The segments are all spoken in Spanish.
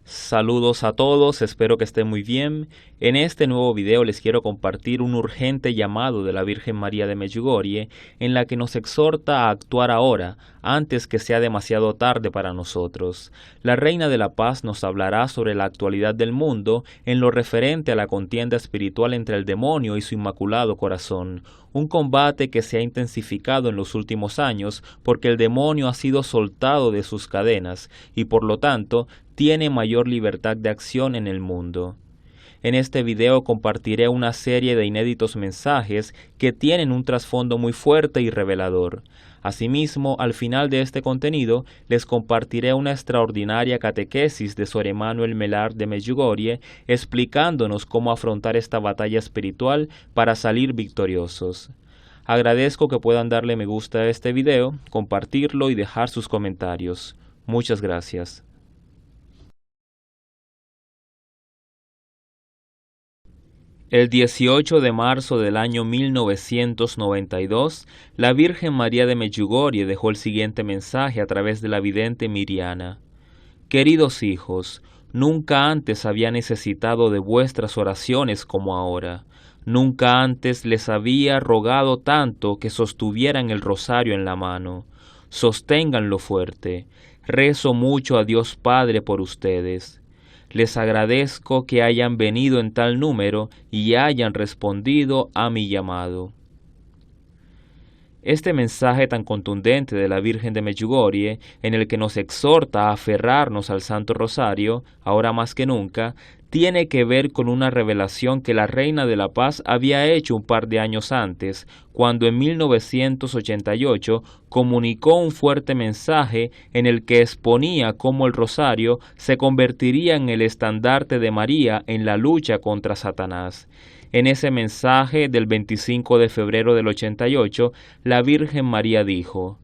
Saludos a todos, espero que estén muy bien. En este nuevo video les quiero compartir un urgente llamado de la Virgen María de Medjugorje en la que nos exhorta a actuar ahora, antes que sea demasiado tarde para nosotros. La Reina de la Paz nos hablará sobre la actualidad del mundo en lo referente a la contienda espiritual entre el demonio y su inmaculado corazón, un combate que se ha intensificado en los últimos años porque el demonio ha sido soltado de sus cadenas y por lo tanto tiene mayor libertad de acción en el mundo. En este video compartiré una serie de inéditos mensajes que tienen un trasfondo muy fuerte y revelador. Asimismo, al final de este contenido, les compartiré una extraordinaria catequesis de Sor Emmanuel Melard de Medjugorje, explicándonos cómo afrontar esta batalla espiritual para salir victoriosos. Agradezco que puedan darle me gusta a este video, compartirlo y dejar sus comentarios. Muchas gracias. El 18 de marzo del año 1992, la Virgen María de Medjugorje dejó el siguiente mensaje a través de la vidente Miriana. Queridos hijos, nunca antes había necesitado de vuestras oraciones como ahora. Nunca antes les había rogado tanto que sostuvieran el rosario en la mano. Sosténganlo fuerte. Rezo mucho a Dios Padre por ustedes. Les agradezco que hayan venido en tal número y hayan respondido a mi llamado. Este mensaje tan contundente de la Virgen de Medjugorje, en el que nos exhorta a aferrarnos al Santo Rosario, ahora más que nunca, tiene que ver con una revelación que la Reina de la Paz había hecho un par de años antes, cuando en 1988 comunicó un fuerte mensaje en el que exponía cómo el rosario se convertiría en el estandarte de María en la lucha contra Satanás. En ese mensaje del 25 de febrero del 88, la Virgen María dijo: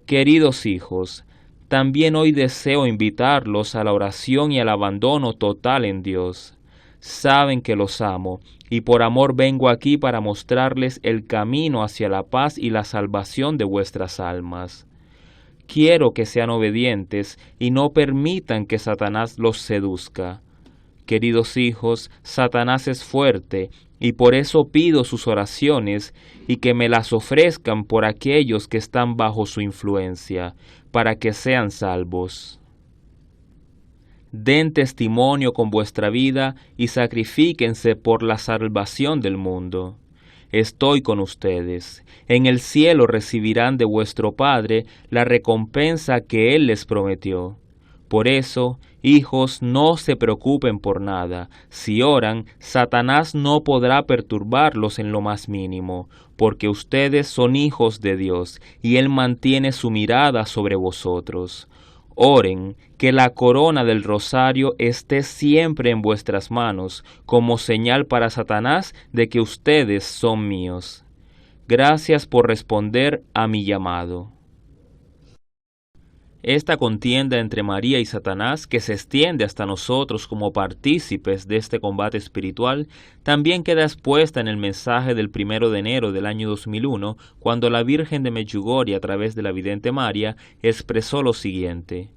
Queridos hijos, también hoy deseo invitarlos a la oración y al abandono total en Dios. Saben que los amo, y por amor vengo aquí para mostrarles el camino hacia la paz y la salvación de vuestras almas. Quiero que sean obedientes y no permitan que Satanás los seduzca. Queridos hijos, Satanás es fuerte, y por eso pido sus oraciones y que me las ofrezcan por aquellos que están bajo su influencia, para que sean salvos. Den testimonio con vuestra vida y sacrifíquense por la salvación del mundo. Estoy con ustedes. En el cielo recibirán de vuestro Padre la recompensa que Él les prometió. Por eso, hijos, no se preocupen por nada. Si oran, Satanás no podrá perturbarlos en lo más mínimo, porque ustedes son hijos de Dios, y Él mantiene su mirada sobre vosotros. Oren, que la corona del rosario esté siempre en vuestras manos, como señal para Satanás de que ustedes son míos. Gracias por responder a mi llamado. Esta contienda entre María y Satanás, que se extiende hasta nosotros como partícipes de este combate espiritual, también queda expuesta en el mensaje del 1 de enero del año 2001, cuando la Virgen de Medjugorje, a través de la vidente María, expresó lo siguiente: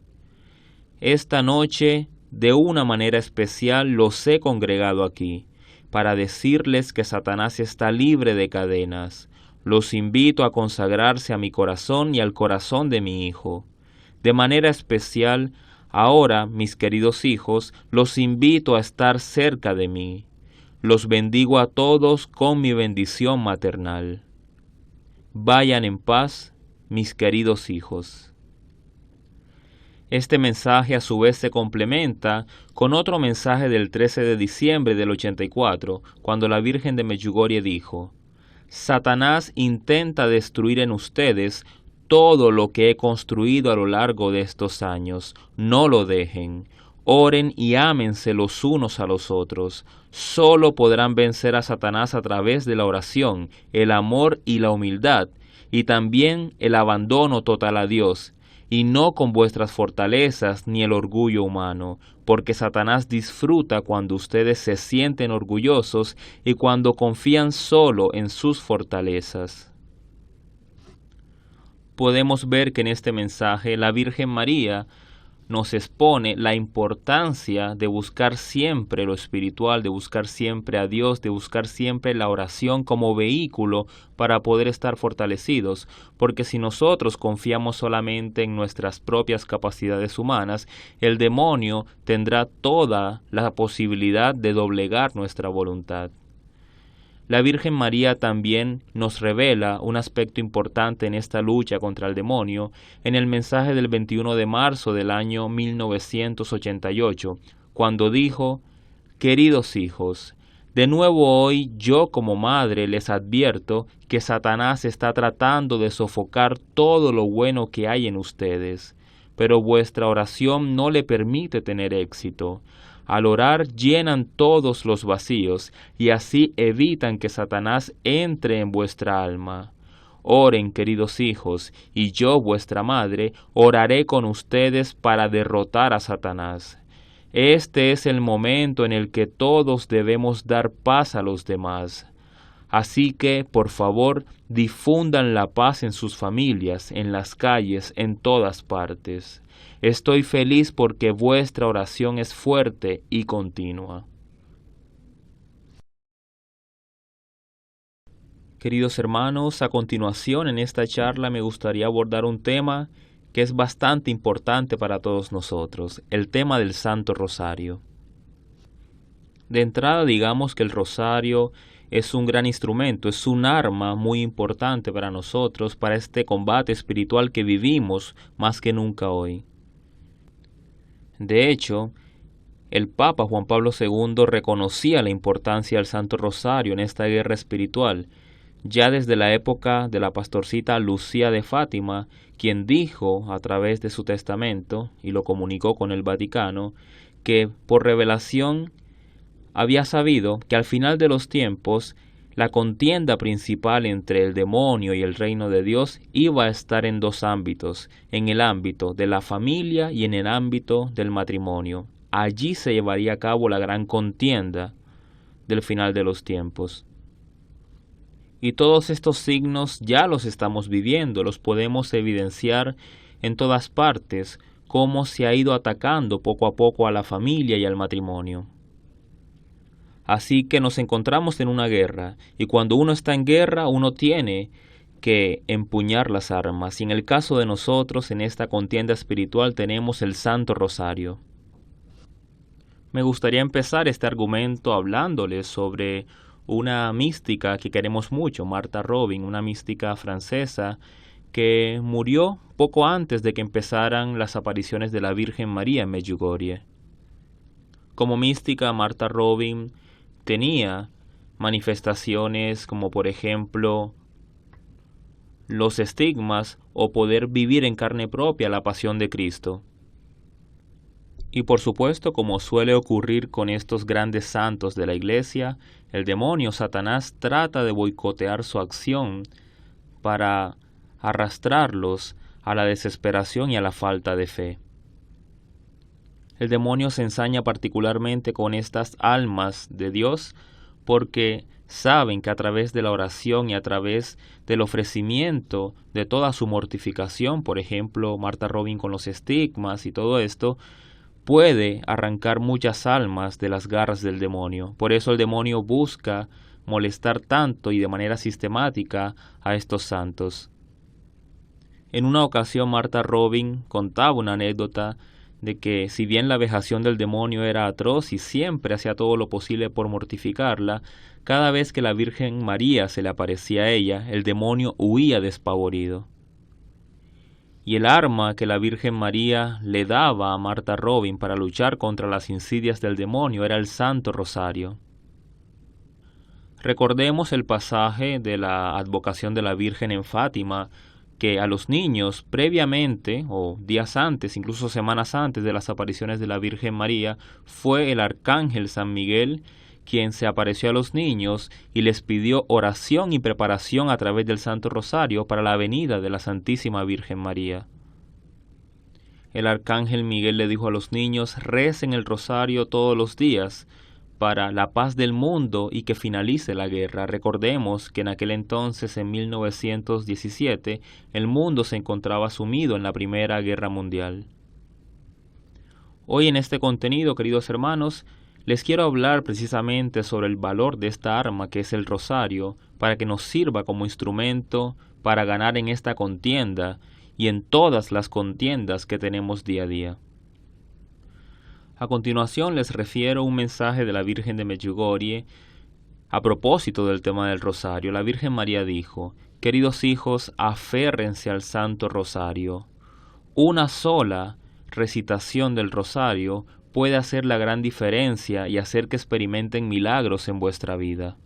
Esta noche, de una manera especial, los he congregado aquí, para decirles que Satanás está libre de cadenas. Los invito a consagrarse a mi corazón y al corazón de mi Hijo. De manera especial, ahora, mis queridos hijos, los invito a estar cerca de mí. Los bendigo a todos con mi bendición maternal. Vayan en paz, mis queridos hijos. Este mensaje a su vez se complementa con otro mensaje del 13 de diciembre del 84, cuando la Virgen de Medjugorje dijo: Satanás intenta destruir en ustedes todo lo que he construido a lo largo de estos años. No lo dejen. Oren y ámense los unos a los otros. Solo podrán vencer a Satanás a través de la oración, el amor y la humildad, y también el abandono total a Dios, y no con vuestras fortalezas ni el orgullo humano, porque Satanás disfruta cuando ustedes se sienten orgullosos y cuando confían solo en sus fortalezas. Podemos ver que en este mensaje la Virgen María nos expone la importancia de buscar siempre lo espiritual, de buscar siempre a Dios, de buscar siempre la oración como vehículo para poder estar fortalecidos, porque si nosotros confiamos solamente en nuestras propias capacidades humanas, el demonio tendrá toda la posibilidad de doblegar nuestra voluntad. La Virgen María también nos revela un aspecto importante en esta lucha contra el demonio en el mensaje del 21 de marzo del año 1988, cuando dijo: «Queridos hijos, de nuevo hoy yo como madre les advierto que Satanás está tratando de sofocar todo lo bueno que hay en ustedes, pero vuestra oración no le permite tener éxito. Al orar llenan todos los vacíos y así evitan que Satanás entre en vuestra alma. Oren, queridos hijos, y yo, vuestra madre, oraré con ustedes para derrotar a Satanás. Este es el momento en el que todos debemos dar paz a los demás. Así que, por favor, difundan la paz en sus familias, en las calles, en todas partes. Estoy feliz porque vuestra oración es fuerte y continua». Queridos hermanos, a continuación en esta charla me gustaría abordar un tema que es bastante importante para todos nosotros, el tema del Santo Rosario. De entrada, digamos que el rosario es un gran instrumento, es un arma muy importante para nosotros, para este combate espiritual que vivimos más que nunca hoy. De hecho, el Papa Juan Pablo II reconocía la importancia del Santo Rosario en esta guerra espiritual, ya desde la época de la pastorcita Lucía de Fátima, quien dijo a través de su testamento, y lo comunicó con el Vaticano, que por revelación había sabido que al final de los tiempos la contienda principal entre el demonio y el reino de Dios iba a estar en dos ámbitos, en el ámbito de la familia y en el ámbito del matrimonio. Allí se llevaría a cabo la gran contienda del final de los tiempos. Y todos estos signos ya los estamos viviendo, los podemos evidenciar en todas partes, cómo se ha ido atacando poco a poco a la familia y al matrimonio. Así que nos encontramos en una guerra, y cuando uno está en guerra, uno tiene que empuñar las armas. Y en el caso de nosotros, en esta contienda espiritual, tenemos el Santo Rosario. Me gustaría empezar este argumento hablándoles sobre una mística que queremos mucho, Martha Robin, una mística francesa que murió poco antes de que empezaran las apariciones de la Virgen María en Medjugorje. Como mística, Martha Robin tenía manifestaciones como, por ejemplo, los estigmas o poder vivir en carne propia la pasión de Cristo. Y por supuesto, como suele ocurrir con estos grandes santos de la Iglesia, el demonio Satanás trata de boicotear su acción para arrastrarlos a la desesperación y a la falta de fe. El demonio se ensaña particularmente con estas almas de Dios porque saben que a través de la oración y a través del ofrecimiento de toda su mortificación, por ejemplo, Martha Robin con los estigmas y todo esto, puede arrancar muchas almas de las garras del demonio. Por eso el demonio busca molestar tanto y de manera sistemática a estos santos. En una ocasión Martha Robin contaba una anécdota de que si bien la vejación del demonio era atroz y siempre hacía todo lo posible por mortificarla, cada vez que la Virgen María se le aparecía a ella, el demonio huía despavorido. Y el arma que la Virgen María le daba a Martha Robin para luchar contra las insidias del demonio era el Santo Rosario. Recordemos el pasaje de la advocación de la Virgen en Fátima, que a los niños previamente, o días antes, incluso semanas antes de las apariciones de la Virgen María, fue el arcángel San Miguel quien se apareció a los niños y les pidió oración y preparación a través del Santo Rosario para la venida de la Santísima Virgen María. El arcángel Miguel le dijo a los niños: recen el rosario todos los días para la paz del mundo y que finalice la guerra. Recordemos que en aquel entonces, en 1917, el mundo se encontraba sumido en la Primera Guerra Mundial. Hoy en este contenido, queridos hermanos, les quiero hablar precisamente sobre el valor de esta arma que es el rosario, para que nos sirva como instrumento para ganar en esta contienda y en todas las contiendas que tenemos día a día. A continuación les refiero un mensaje de la Virgen de Medjugorje a propósito del tema del rosario. La Virgen María dijo: queridos hijos, aférrense al Santo Rosario. Una sola recitación del rosario puede hacer la gran diferencia y hacer que experimenten milagros en vuestra vida.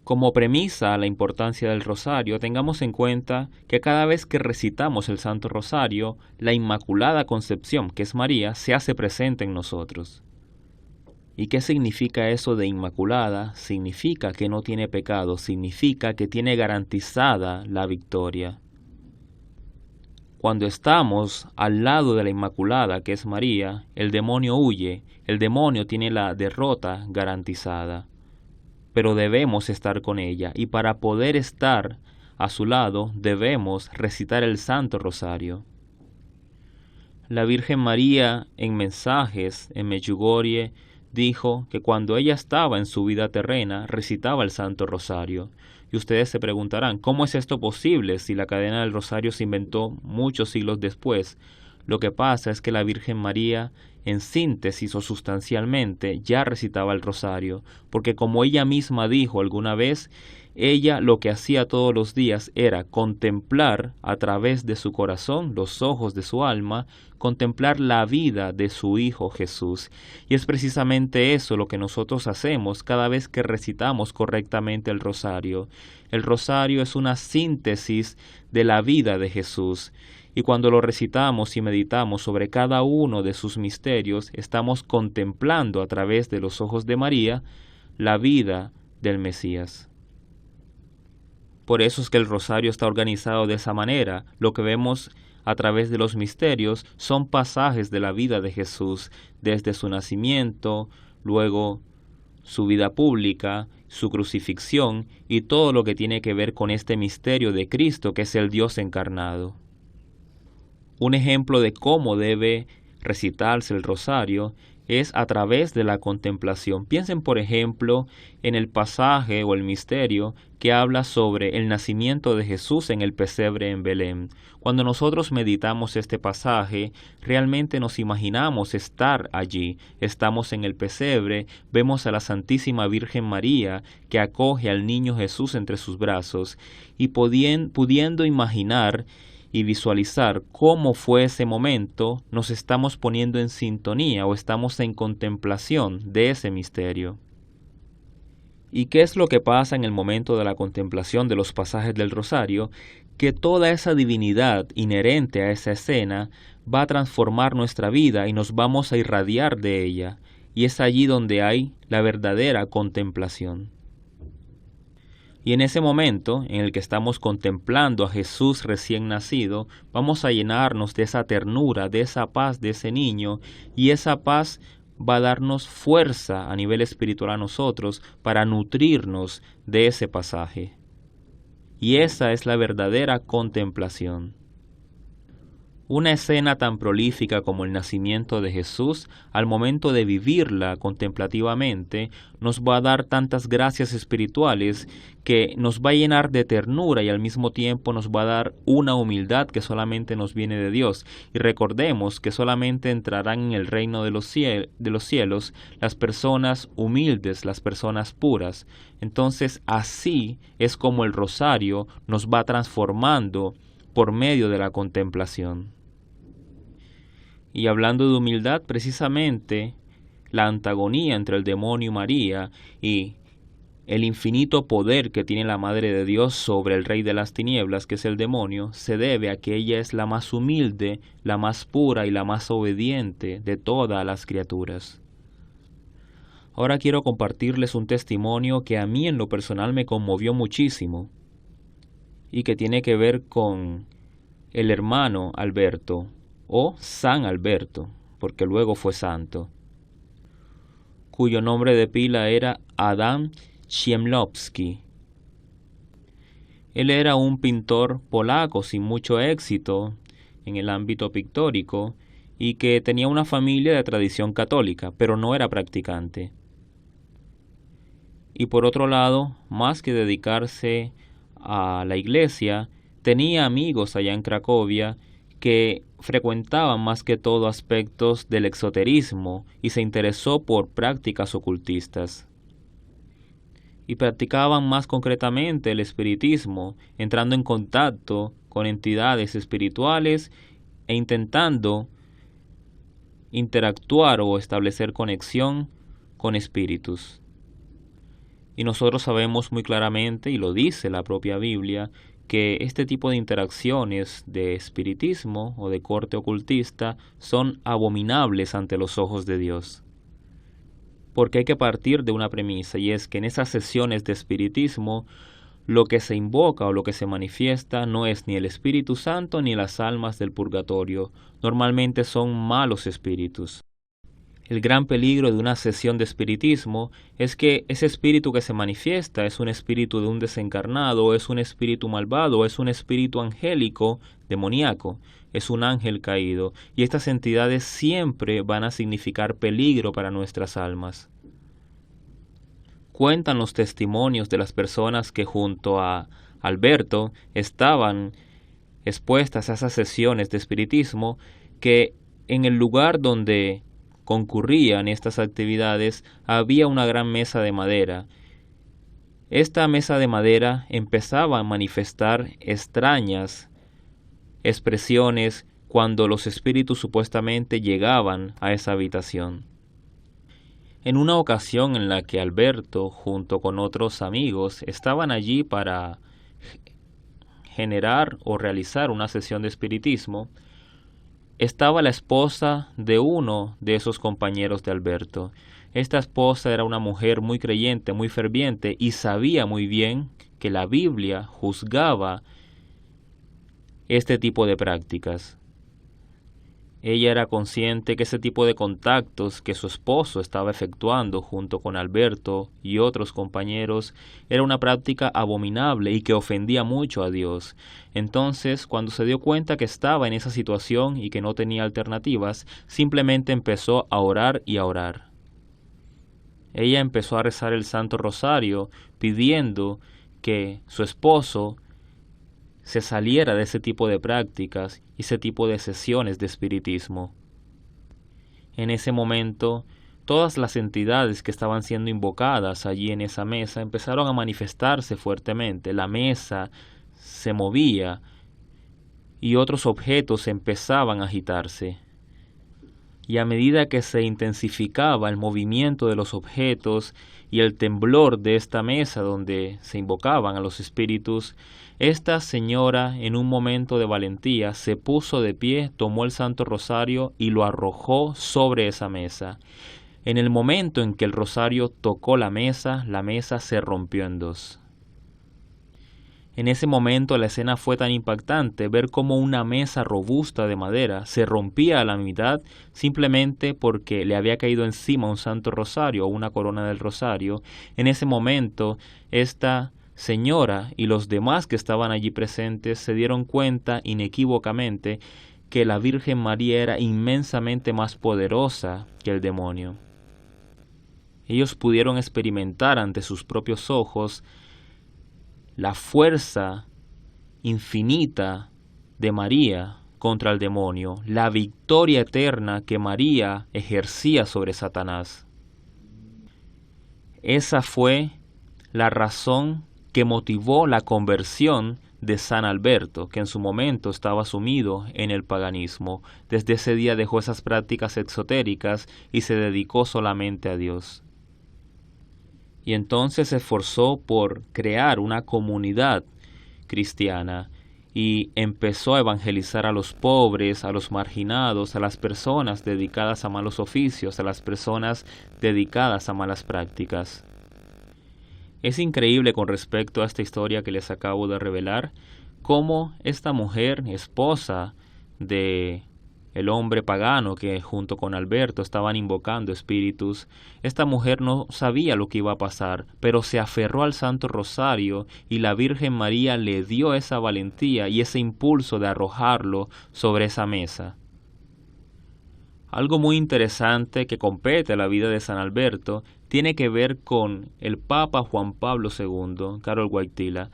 Como premisa a la importancia del rosario, tengamos en cuenta que cada vez que recitamos el Santo Rosario, la Inmaculada Concepción, que es María, se hace presente en nosotros. ¿Y qué significa eso de inmaculada? Significa que no tiene pecado, significa que tiene garantizada la victoria. Cuando estamos al lado de la Inmaculada, que es María, el demonio huye, el demonio tiene la derrota garantizada. Pero debemos estar con ella, y para poder estar a su lado debemos recitar el Santo Rosario. La Virgen María, en mensajes en Medjugorje, dijo que cuando ella estaba en su vida terrena recitaba el Santo Rosario. Y ustedes se preguntarán, ¿cómo es esto posible si la cadena del Rosario se inventó muchos siglos después? Lo que pasa es que la Virgen María, en síntesis o sustancialmente, ya recitaba el Rosario, porque como ella misma dijo alguna vez, ella lo que hacía todos los días era contemplar a través de su corazón, los ojos de su alma, contemplar la vida de su Hijo Jesús. Y es precisamente eso lo que nosotros hacemos cada vez que recitamos correctamente el rosario. El rosario es una síntesis de la vida de Jesús. Y cuando lo recitamos y meditamos sobre cada uno de sus misterios, estamos contemplando a través de los ojos de María la vida del Mesías. Por eso es que el rosario está organizado de esa manera. Lo que vemos a través de los misterios son pasajes de la vida de Jesús, desde su nacimiento, luego su vida pública, su crucifixión y todo lo que tiene que ver con este misterio de Cristo, que es el Dios encarnado. Un ejemplo de cómo debe recitarse el rosario es a través de la contemplación. Piensen, por ejemplo, en el pasaje o el misterio que habla sobre el nacimiento de Jesús en el pesebre en Belén. Cuando nosotros meditamos este pasaje, realmente nos imaginamos estar allí. Estamos en el pesebre, vemos a la Santísima Virgen María que acoge al niño Jesús entre sus brazos y pudiendo imaginar y visualizar cómo fue ese momento, nos estamos poniendo en sintonía o estamos en contemplación de ese misterio. ¿Y qué es lo que pasa en el momento de la contemplación de los pasajes del rosario? Que toda esa divinidad inherente a esa escena va a transformar nuestra vida y nos vamos a irradiar de ella, y es allí donde hay la verdadera contemplación. Y en ese momento en el que estamos contemplando a Jesús recién nacido, vamos a llenarnos de esa ternura, de esa paz de ese niño, y esa paz va a darnos fuerza a nivel espiritual a nosotros para nutrirnos de ese pasaje. Y esa es la verdadera contemplación. Una escena tan prolífica como el nacimiento de Jesús, al momento de vivirla contemplativamente, nos va a dar tantas gracias espirituales que nos va a llenar de ternura y al mismo tiempo nos va a dar una humildad que solamente nos viene de Dios. Y recordemos que solamente entrarán en el reino de los cielos las personas humildes, las personas puras. Entonces así es como el rosario nos va transformando por medio de la contemplación. Y hablando de humildad, precisamente la antagonía entre el demonio y María y el infinito poder que tiene la Madre de Dios sobre el rey de las tinieblas, que es el demonio, se debe a que ella es la más humilde, la más pura y la más obediente de todas las criaturas. Ahora quiero compartirles un testimonio que a mí en lo personal me conmovió muchísimo y que tiene que ver con el hermano Alberto, o San Alberto, porque luego fue santo, cuyo nombre de pila era Adam Ciemlowski. Él era un pintor polaco sin mucho éxito en el ámbito pictórico y que tenía una familia de tradición católica, pero no era practicante. Y por otro lado, más que dedicarse a la iglesia, tenía amigos allá en Cracovia que frecuentaban más que todo aspectos del exoterismo y se interesó por prácticas ocultistas. Y practicaban más concretamente el espiritismo, entrando en contacto con entidades espirituales e intentando interactuar o establecer conexión con espíritus. Y nosotros sabemos muy claramente, y lo dice la propia Biblia, que este tipo de interacciones de espiritismo o de corte ocultista son abominables ante los ojos de Dios. Porque hay que partir de una premisa, y es que en esas sesiones de espiritismo lo que se invoca o lo que se manifiesta no es ni el Espíritu Santo ni las almas del purgatorio, normalmente son malos espíritus. El gran peligro de una sesión de espiritismo es que ese espíritu que se manifiesta es un espíritu de un desencarnado, es un espíritu malvado, es un espíritu angélico, demoníaco, es un ángel caído, y estas entidades siempre van a significar peligro para nuestras almas. Cuentan los testimonios de las personas que junto a Alberto estaban expuestas a esas sesiones de espiritismo, que en el lugar donde concurrían estas actividades había una gran mesa de madera. Esta mesa de madera empezaba a manifestar extrañas expresiones cuando los espíritus supuestamente llegaban a esa habitación. En una ocasión en la que Alberto, junto con otros amigos, estaban allí para generar o realizar una sesión de espiritismo, estaba la esposa de uno de esos compañeros de Alberto. Esta esposa era una mujer muy creyente, muy ferviente, y sabía muy bien que la Biblia juzgaba este tipo de prácticas. Ella era consciente que ese tipo de contactos que su esposo estaba efectuando junto con Alberto y otros compañeros era una práctica abominable y que ofendía mucho a Dios. Entonces, cuando se dio cuenta que estaba en esa situación y que no tenía alternativas, simplemente empezó a orar y a orar. Ella empezó a rezar el Santo Rosario pidiendo que su esposo se saliera de ese tipo de prácticas y ese tipo de sesiones de espiritismo. En ese momento, todas las entidades que estaban siendo invocadas allí en esa mesa empezaron a manifestarse fuertemente. La mesa se movía y otros objetos empezaban a agitarse. Y a medida que se intensificaba el movimiento de los objetos y el temblor de esta mesa donde se invocaban a los espíritus, esta señora, en un momento de valentía, se puso de pie, tomó el Santo Rosario y lo arrojó sobre esa mesa. En el momento en que el rosario tocó la mesa se rompió en dos. En ese momento la escena fue tan impactante, ver cómo una mesa robusta de madera se rompía a la mitad simplemente porque le había caído encima un Santo Rosario o una corona del Rosario. En ese momento, esta señora y los demás que estaban allí presentes se dieron cuenta inequívocamente que la Virgen María era inmensamente más poderosa que el demonio. Ellos pudieron experimentar ante sus propios ojos la fuerza infinita de María contra el demonio, la victoria eterna que María ejercía sobre Satanás. Esa fue la razón que motivó la conversión de San Alberto, que en su momento estaba sumido en el paganismo. Desde ese día dejó esas prácticas exotéricas y se dedicó solamente a Dios. Y entonces se esforzó por crear una comunidad cristiana y empezó a evangelizar a los pobres, a los marginados, a las personas dedicadas a malos oficios, a las personas dedicadas a malas prácticas. Es increíble con respecto a esta historia que les acabo de revelar, cómo esta mujer, esposa de el hombre pagano que junto con Alberto estaban invocando espíritus, esta mujer no sabía lo que iba a pasar, pero se aferró al Santo Rosario y la Virgen María le dio esa valentía y ese impulso de arrojarlo sobre esa mesa. Algo muy interesante que compete a la vida de San Alberto tiene que ver con el Papa Juan Pablo II, Karol Wojtyła,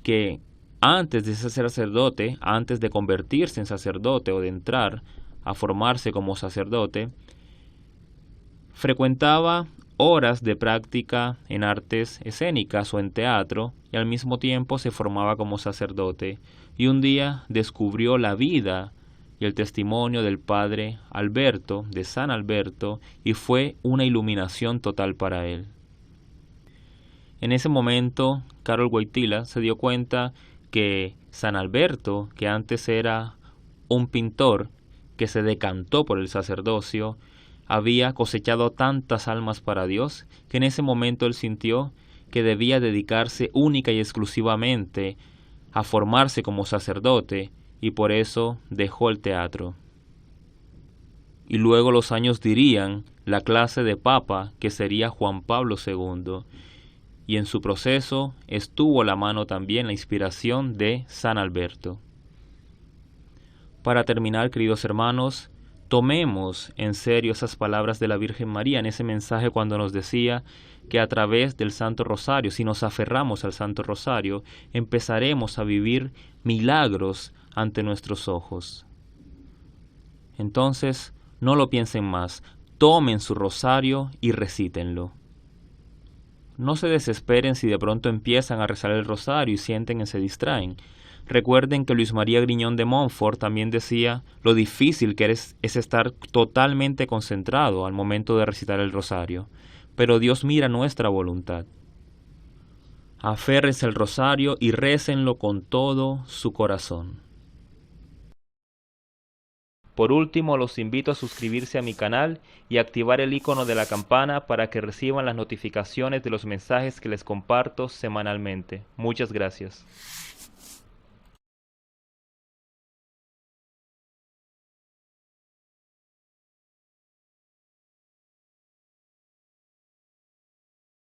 que antes de ser sacerdote, antes de convertirse en sacerdote o de entrar a formarse como sacerdote, frecuentaba horas de práctica en artes escénicas o en teatro y al mismo tiempo se formaba como sacerdote y un día descubrió la vida y el testimonio del padre Alberto, de San Alberto, y fue una iluminación total para él. En ese momento, Karol Wojtyła se dio cuenta que San Alberto, que antes era un pintor que se decantó por el sacerdocio, había cosechado tantas almas para Dios que en ese momento él sintió que debía dedicarse única y exclusivamente a formarse como sacerdote y por eso dejó el teatro. Y luego los años dirían la clase de papa que sería Juan Pablo II, y en su proceso estuvo la mano también la inspiración de San Alberto. Para terminar, queridos hermanos, tomemos en serio esas palabras de la Virgen María en ese mensaje cuando nos decía que a través del Santo Rosario, si nos aferramos al Santo Rosario, empezaremos a vivir milagros ante nuestros ojos. Entonces, no lo piensen más, tomen su rosario y recítenlo. No se desesperen si de pronto empiezan a rezar el rosario y sienten que se distraen. Recuerden que Luis María Griñón de Montfort también decía lo difícil que es estar totalmente concentrado al momento de recitar el rosario. Pero Dios mira nuestra voluntad. Aférrense al rosario y récenlo con todo su corazón. Por último, los invito a suscribirse a mi canal y activar el icono de la campana para que reciban las notificaciones de los mensajes que les comparto semanalmente. Muchas gracias.